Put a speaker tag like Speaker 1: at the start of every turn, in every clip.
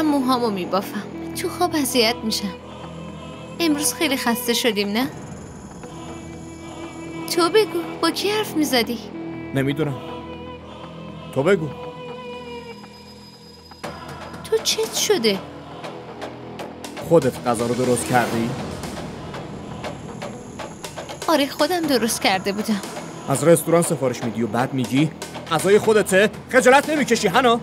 Speaker 1: موهامو میبافم. تو خواب اذیت میشم. امروز خیلی خسته شدیم نه؟ تو بگو با کی حرف میزدی؟
Speaker 2: نمیدونم. تو بگو.
Speaker 1: تو چت شده؟
Speaker 2: خودت غذا رو درست کردی؟
Speaker 1: آره خودم درست کرده بودم.
Speaker 2: از رستوران سفارش میدی و بعد میگی غذای خودته؟ خجالت نمیکشی حنا؟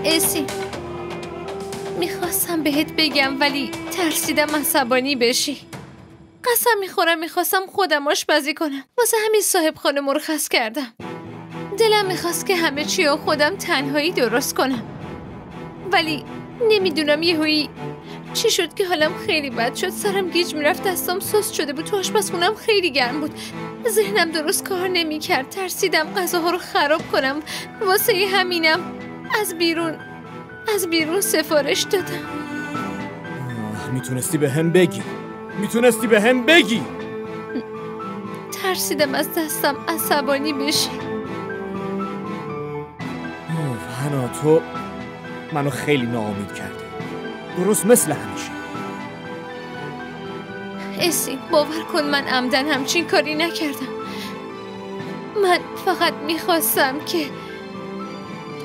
Speaker 1: اسی میخواستم بهت بگم ولی ترسیدم عصبانی بشی. قسم میخواستم خودم آشپزی کنم. واسه همین صاحب خانه مرخص کردم. دلم میخواست که همه چی رو خودم تنهایی درست کنم. ولی نمیدونم یهویی چی شد که حالم خیلی بد شد. سرم گیج میرفت، دستام سست شده بود، تو آشپزخونم خیلی گرم بود، ذهنم درست کار نمیکرد. ترسیدم غذاها رو خراب کنم. واسه همینم از بیرون سفارش دادم.
Speaker 2: میتونستی به هم بگی.
Speaker 1: ترسیدم از دستم عصبانی بشی.
Speaker 2: حنا تو منو خیلی ناامید کردی، درست مثل همیشه.
Speaker 1: اسی باور کن من عمدن همچین کاری نکردم. من فقط میخواستم که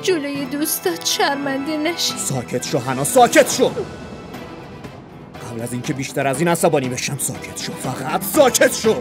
Speaker 1: جلوی دوستات شرمنده نشی.
Speaker 2: ساکت شو حنا، ساکت شو. قبل از اینکه بیشتر از این عصبانی بشم ساکت شو، فقط ساکت شو.